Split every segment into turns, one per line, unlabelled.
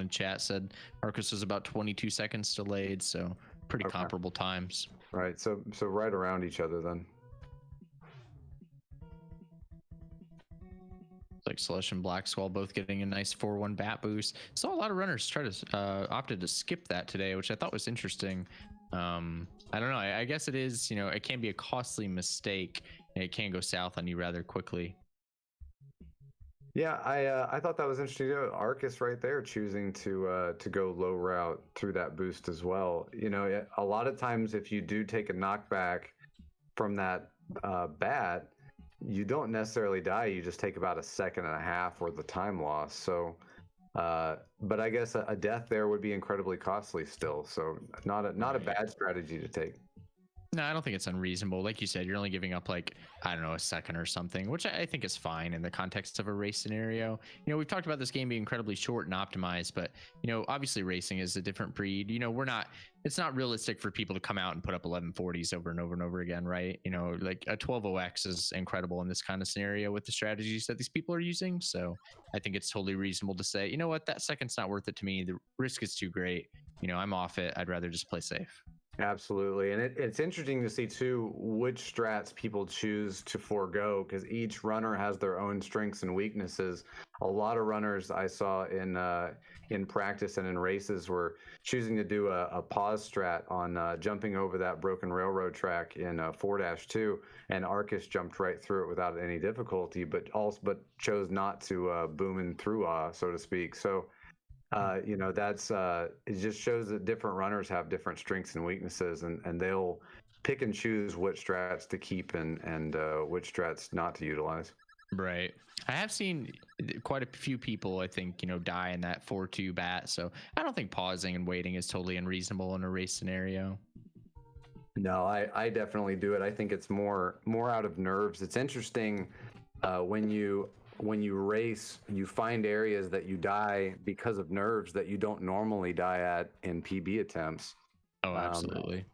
in chat said Arcus was about 22 seconds delayed, so pretty comparable times.
Right, so right around each other then.
Like Slush and Black Skull both getting a nice 4-1 bat boost. Saw a lot of runners try to opted to skip that today, which I thought was interesting. I don't know. I guess it is, it can be a costly mistake and it can go south on you rather quickly.
Yeah, I thought that was interesting. Arcus right there choosing to go low route through that boost as well. A lot of times if you do take a knockback from that bat, you don't necessarily die. You just take about 1.5 seconds worth of time loss. So, but I guess a death there would be incredibly costly still. So not a bad strategy to take.
No, I don't think it's unreasonable. Like you said, you're only giving up like, I don't know, 1 second or something, which I think is fine in the context of a race scenario. We've talked about this game being incredibly short and optimized, but, obviously racing is a different breed. It's not realistic for people to come out and put up 1140s over and over and over again, right? Like a 12:0x is incredible in this kind of scenario with the strategies that these people are using. So I think it's totally reasonable to say, you know what, that second's not worth it to me. The risk is too great. I'm off it. I'd rather just play safe.
Absolutely. And it's interesting to see too which strats people choose to forego, because each runner has their own strengths and weaknesses. A lot of runners I saw in practice and in races were choosing to do a pause strat on jumping over that broken railroad track in 4-2, and Arcus jumped right through it without any difficulty, but chose not to boom in through, so to speak. So that's it just shows that different runners have different strengths and weaknesses, and they'll pick and choose which strats to keep and which strats not to utilize.
Right. I have seen quite a few people, I think, die in that 4-2 bat. So I don't think pausing and waiting is totally unreasonable in a race scenario.
No, I definitely do it. I think it's more out of nerves. It's interesting when you race, you find areas that you die because of nerves that you don't normally die at in PB attempts.
Oh, absolutely.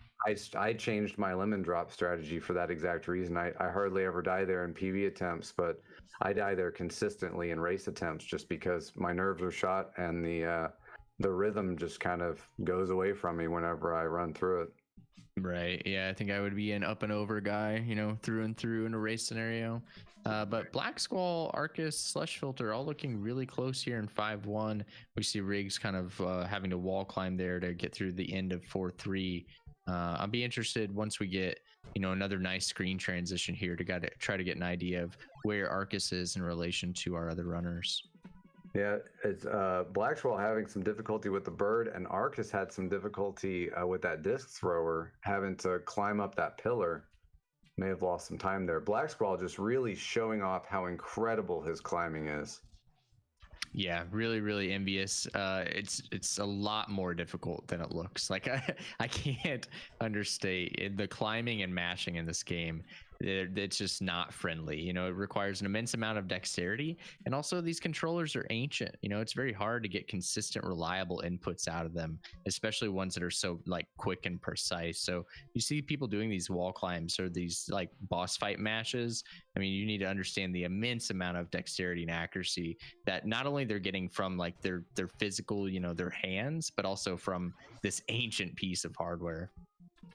I changed my lemon drop strategy for that exact reason. I hardly ever die there in PB attempts, but I die there consistently in race attempts just because my nerves are shot and the rhythm just kind of goes away from me whenever I run through it.
Right. Yeah, I think I would be an up and over guy, through and through in a race scenario. But Black Squall, Arcus, Slush Filter all looking really close here in 5-1. We see Riggs kind of having to wall climb there to get through the end of 4-3. I'll be interested once we get, another nice screen transition here to try to get an idea of where Arcus is in relation to our other runners.
Yeah, it's Black Squall having some difficulty with the bird, and Arcus had some difficulty with that disc thrower, having to climb up that pillar. May have lost some time there. Black Squall just really showing off how incredible his climbing is.
Yeah, really, really envious. It's a lot more difficult than it looks. Like I can't understate the climbing and mashing in this game. It's just not friendly. It requires an immense amount of dexterity, and also these controllers are ancient. It's very hard to get consistent, reliable inputs out of them, especially ones that are so like quick and precise. So you see people doing these wall climbs or these like boss fight mashes. I mean, you need to understand the immense amount of dexterity and accuracy that not only they're getting from like their physical, their hands, but also from this ancient piece of hardware.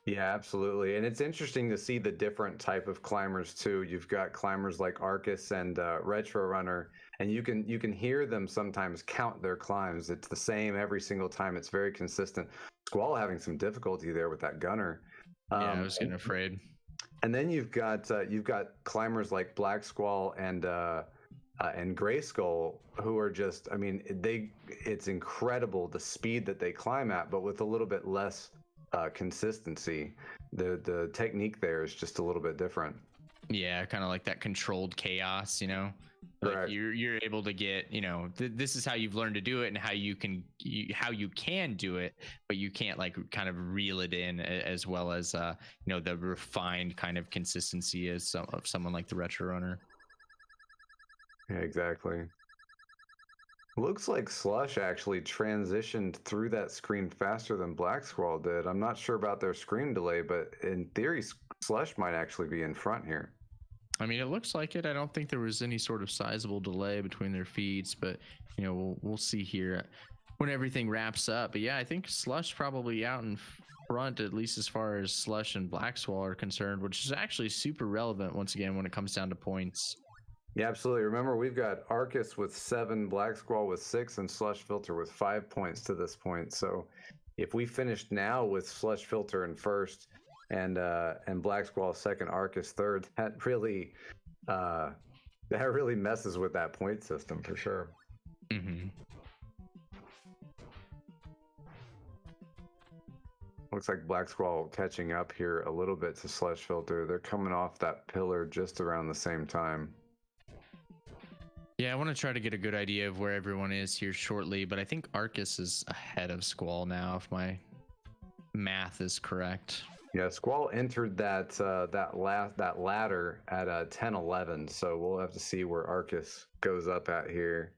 Yeah, absolutely. And it's interesting to see the different type of climbers too. You've got climbers like Arcus and Retro Runner, and you can hear them sometimes count their climbs. It's the same every single time. It's very consistent. Squall having some difficulty there with that gunner.
Yeah, I was getting afraid.
And then you've got climbers like Black Squall and Gray Skull, who are just, I mean, it's incredible the speed that they climb at, but with a little bit less consistency. The technique there is just a little bit different.
Yeah, kind of like that controlled chaos, like you're able to get, this is how you've learned to do it and how you can do it, but you can't like kind of reel it in as well as the refined kind of consistency of someone like the Retro Runner.
Yeah, exactly. Looks like Slush actually transitioned through that screen faster than Black Squall did. I'm not sure about their screen delay, but in theory, Slush might actually be in front here.
I mean, it looks like it. I don't think there was any sort of sizable delay between their feeds, but we'll see here. when everything wraps up. But yeah, I think Slush probably out in front, at least as far as Slush and Blackswall are concerned, which is actually super relevant once again when it comes down to points.
Yeah, absolutely. Remember, we've got Arcus with 7, Black Squall with 6, and Slush Filter with 5 points to this point. So if we finished now with Slush Filter in first and Black Squall second, Arcus third, that really messes with that point system for sure.
Mm-hmm.
Looks like Black Squall catching up here a little bit to Slush Filter. They're coming off that pillar just around the same time.
Yeah, I want to try to get a good idea of where everyone is here shortly, but I think Arcus is ahead of Squall now, if my math is correct.
Yeah, Squall entered that ladder at 10-11, so we'll have to see where Arcus goes up at here.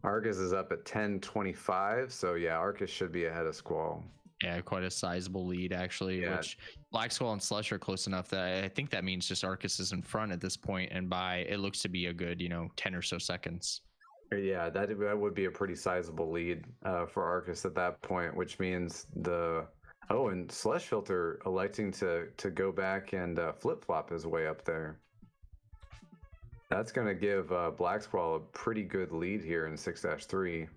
Arcus is up at 10-25, so yeah, Arcus should be ahead of Squall.
Yeah, quite a sizable lead actually,
Yeah.
which Black Squall and Slush are close enough that I think that means just Arcus is in front at this point, and by it looks to be a good 10 or so seconds.
Yeah, that would be a pretty sizable lead for Arcus at that point, which means and Slush Filter electing to go back and flip-flop his way up there. That's going to give Black Squall a pretty good lead here in 6-3.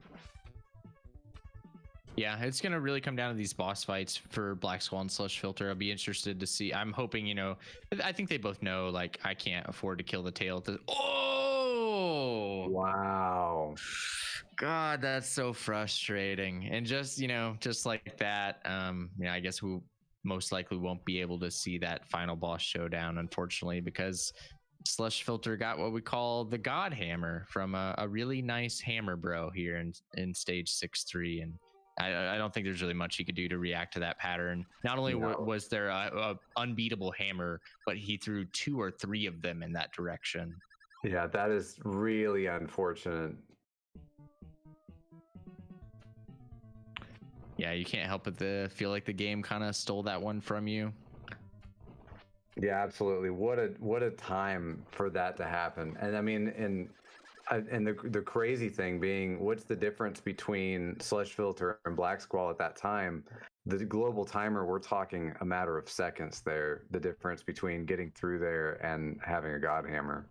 Yeah, it's going to really come down to these boss fights for Black Squall and Slush Filter. I'll be interested to see. I'm hoping, I think they both know, like, I can't afford to kill the tail. Oh!
Wow.
God, that's so frustrating. And just like that, I guess we most likely won't be able to see that final boss showdown, unfortunately, because Slush Filter got what we call the God Hammer from a really nice hammer bro here in stage 6-3. And I don't think there's really much he could do to react to that pattern. Not only was there a unbeatable hammer, but he threw 2 or 3 of them in that direction.
Yeah, that is really unfortunate.
Yeah, you can't help but feel like the game kind of stole that one from you.
Yeah, absolutely. What a time for that to happen. And I mean, and the crazy thing being, what's the difference between Slush Filter and Black Squall at that time? The global timer, we're talking a matter of seconds there. The difference between getting through there and having a God Hammer.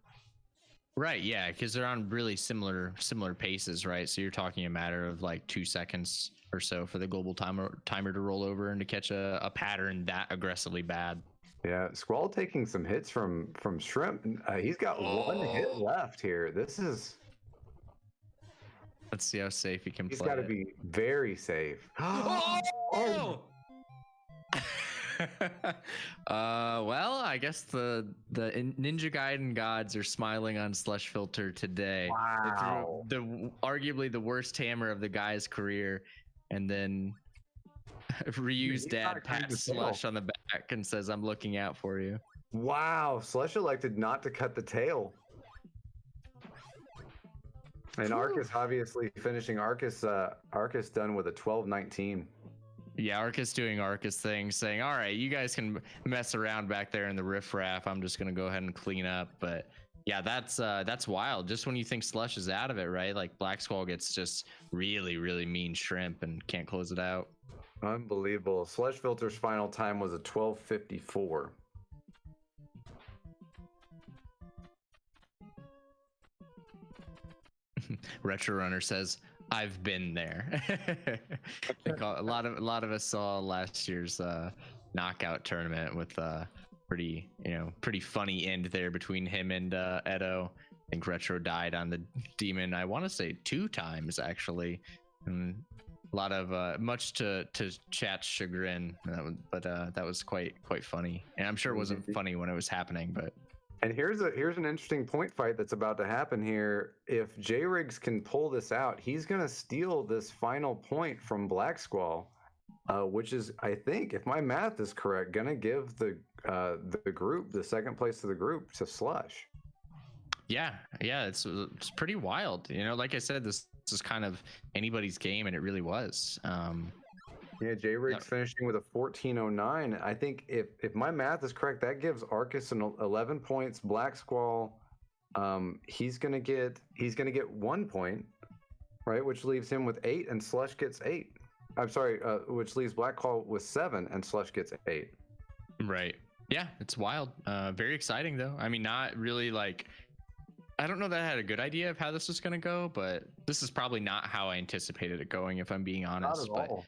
Right, yeah, because they're on really similar paces, right? So you're talking a matter of like 2 seconds or so for the global timer to roll over and to catch a pattern that aggressively bad.
Yeah, Squall taking some hits from Shrimp. He's got 1 hit left here. This is.
Let's see how safe he can play.
He's got to be very safe.
Oh! Well, I guess the Ninja Gaiden gods are smiling on Slush Filter today.
Wow.
Arguably the worst hammer of the guy's career, and then Ryu's dad pats Slush on the back and says, "I'm looking out for you."
Wow, Slush elected not to cut the tail. And Arcus obviously finishing Arcus done with a 12-19.
Yeah, Arcus doing Arcus things, saying, "All right, you guys can mess around back there in the riffraff. I'm just gonna go ahead and clean up." But yeah, that's wild. Just when you think Slush is out of it, right? Like Black Squall gets just really, really mean shrimp and can't close it out.
Unbelievable. Slush Filter's final time was a 12:54.
Retro Runner says, "I've been there." A lot of us saw last year's knockout tournament with pretty funny end there between him and Edo. I think Retro died on the demon, I want to say 2 times actually, and a lot of much to chat's chagrin, but that was quite funny, and I'm sure it wasn't funny when it was happening, but.
And here's an interesting point fight that's about to happen here. If J-Riggs can pull this out, he's going to steal this final point from Black Squall, which is, I think, if my math is correct, going to give the group, the second place of the group, to Slush. Yeah,
it's pretty wild. Like I said, this is kind of anybody's game, and it really was.
Yeah, J-Riggs finishing with a 14:09. I think if my math is correct, that gives Arcus an 11 points. Black Squall, he's gonna get 1 point, right? Which leaves him with 8, and Slush gets 8. I'm sorry, which leaves Black Claw with 7, and Slush gets 8.
Right. Yeah, it's wild. Very exciting though. I mean, not really like, I don't know that I had a good idea of how this was going to go, but this is probably not how I anticipated it going, if I'm being honest.
Not at
But
all.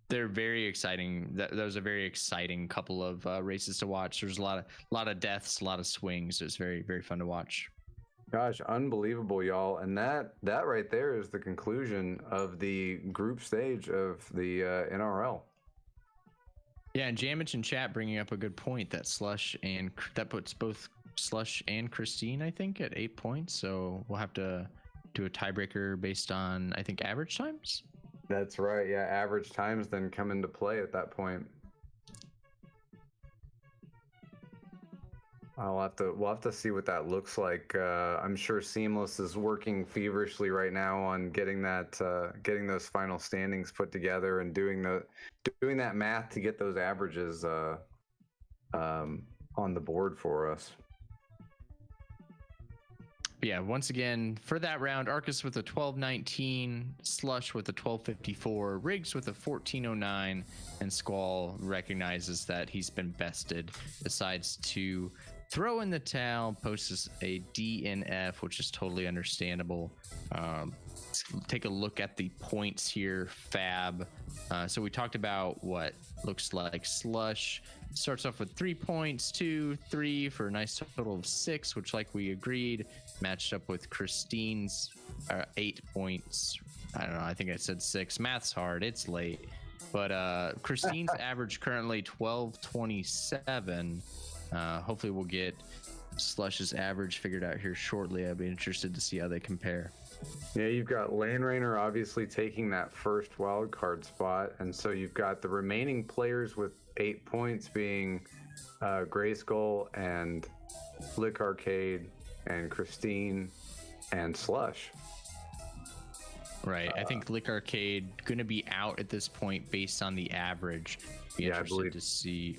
they're very exciting. That was a very exciting couple of races to watch. There's a lot of deaths, a lot of swings. It was very, very fun to watch.
Gosh, unbelievable, y'all! And that right there is the conclusion of the group stage of the NRL.
Yeah, and Jamich in chat bringing up a good point that Slush and that puts both Slush and Christine, I think, at 8 points. So we'll have to do a tiebreaker based on, I think, average times.
That's right. Yeah, average times then come into play at that point. We'll have to see what that looks like. I'm sure Seamless is working feverishly right now on getting those final standings put together and doing that math to get those averages on the board for us.
Yeah, once again, for that round, Arcus with a 12.19, Slush with a 12.54, Riggs with a 14.09, and Squall recognizes that he's been bested, decides to throw in the towel, posts a DNF, which is totally understandable. Let's take a look at the points here. Fab. So we talked about what looks like Slush starts off with 3 points, 2, 3 for a nice total of 6, which, like we agreed, matched up with Christine's 8 points. I don't know. I think I said 6. Math's hard. It's late. But Christine's average currently 12.27. Hopefully we'll get Slush's average figured out here shortly. I'd be interested to see how they compare.
Yeah, you've got Lane Rainer obviously taking that first wild card spot, and so you've got the remaining players with 8 points being Grayskull and Lick Arcade and Christine and Slush.
Right. I think Lick Arcade going to be out at this point based on the average. Be interested
I believe
to see.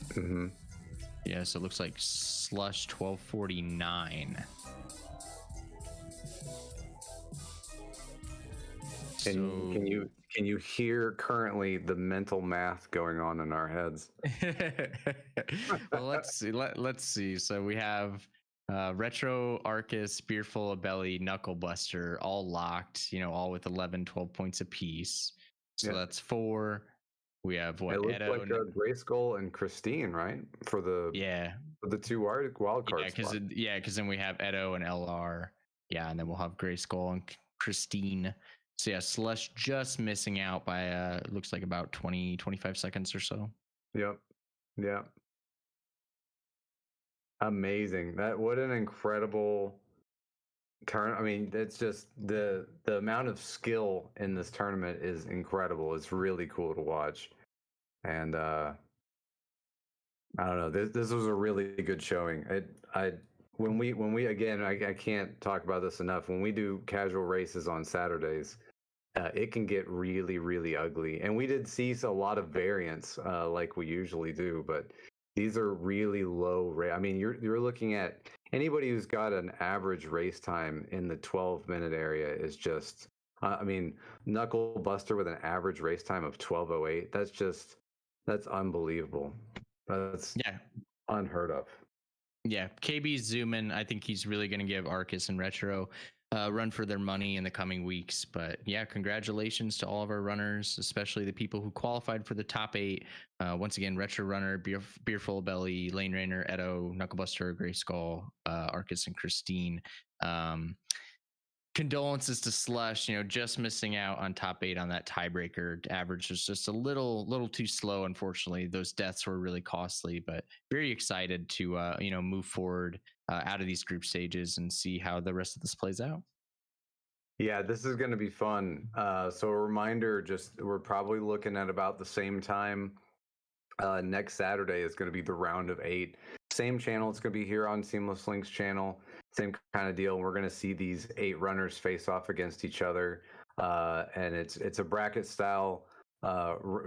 Mm-hmm.
Yeah, so it looks like Slush 12.49.
Can you hear currently the mental math going on in our heads?
Well, let's see. Let's see. So we have Retro, Arcus, Beerful of Belly, Knuckle Buster, all locked, all with 11, 12 points apiece. So that's 4. We have what?
It looks
Edo,
like Grayskull and Christine, right? For the 2 wild cards.
Because then we have Edo and LR. Yeah, and then we'll have Grayskull and Christine. So yeah, Slush just missing out by looks like about 20, 25 seconds or so.
Yep. Amazing. What an incredible turn. I mean, it's just the amount of skill in this tournament is incredible. It's really cool to watch. And I don't know, this was a really good showing. When we again, I can't talk about this enough. When we do casual races on Saturdays, it can get really, really ugly. And we did see a lot of variance like we usually do, but these are really low. I mean, you're looking at anybody who's got an average race time in the 12-minute area is just, I mean, Knuckle Buster with an average race time of 12:08. That's unbelievable. That's unheard of.
Yeah, KB's zooming. I think he's really going to give Arcus and Retro run for their money in the coming weeks. But yeah, congratulations to all of our runners, especially the people who qualified for the top 8. Once again, Retro Runner, Beerful Belly, Lane Rainer, Edo, Knucklebuster, Grayskull, Arcus, and Christine. Condolences to Slush, just missing out on top 8 on that tiebreaker. Average was just a little too slow. Unfortunately, those deaths were really costly, but very excited to move forward out of these group stages and see how the rest of this plays out.
Yeah, this is going to be fun. So a reminder, we're probably looking at about the same time. Next Saturday is going to be the round of 8. Same channel. It's going to be here on Seamless Link's channel. Same kind of deal. We're going to see these 8 runners face off against each other, and it's a bracket style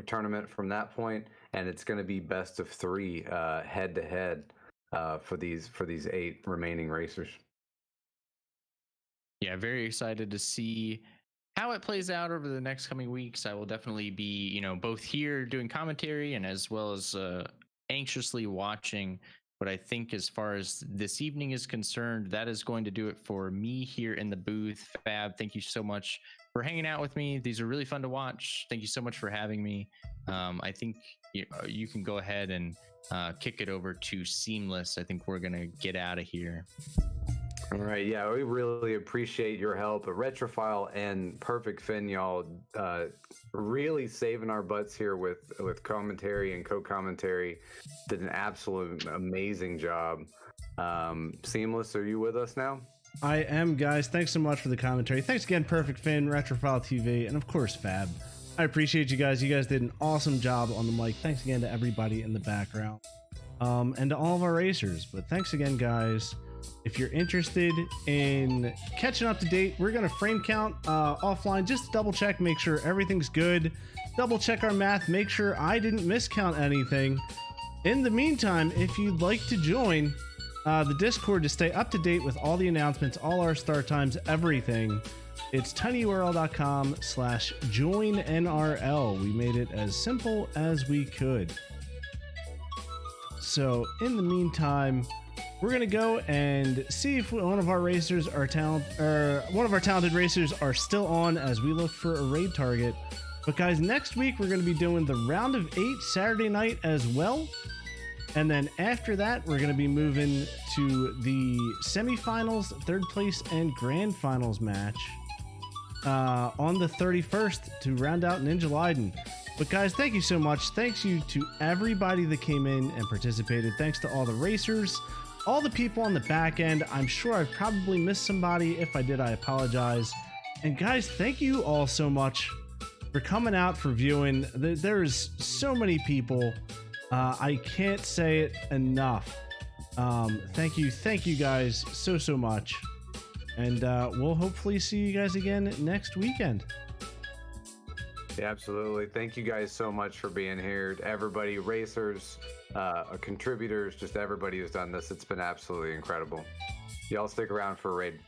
tournament from that point, and it's going to be best of 3 head to head for these 8 remaining racers.
Yeah, very excited to see how it plays out over the next coming weeks. I will definitely be, both here doing commentary and as well as anxiously watching. But I think as far as this evening is concerned, that is going to do it for me here in the booth. Fab, thank you so much for hanging out with me. These are really fun to watch. Thank you so much for having me. I think you can go ahead and kick it over to Seamless. I think we're going to get out of here.
All right, yeah, we really appreciate your help. Retrophile and Perfect Fin, y'all, really saving our butts here with commentary and co-commentary. Did an absolute amazing job. Seamless, are you with us now?
I am, guys. Thanks so much for the commentary. Thanks again, Perfect Fin, Retrophile TV, and of course, Fab. I appreciate you guys. You guys did an awesome job on the mic. Thanks again to everybody in the background, and to all of our racers. But thanks again, guys. If you're interested in catching up to date, we're going to frame count offline just to double check, make sure everything's good, double check our math, make sure I didn't miscount anything. In the meantime, if you'd like to join the Discord to stay up to date with all the announcements, all our start times, everything, it's tinyurl.com/joinnrl. We made it as simple as we could. So in the meantime, we're gonna go and see if one of our racers are one of our talented racers are still on as we look for a raid target. But guys, next week we're gonna be doing the round of 8 Saturday night as well, and then after that we're gonna be moving to the semifinals, third place, and grand finals match on the 31st to round out Ninja Leiden. But guys, thank you so much. Thanks you to everybody that came in and participated. Thanks to all the racers, all the people on the back end. I'm sure I've probably missed somebody. If I did, I apologize. And guys, thank you all so much for coming out, for viewing. There's so many people. I can't say it enough. Thank you guys so much. And we'll hopefully see you guys again next weekend.
Yeah, absolutely. Thank you guys so much for being here. Everybody, racers, contributors, just everybody who's done this. It's been absolutely incredible. Y'all stick around for a raid.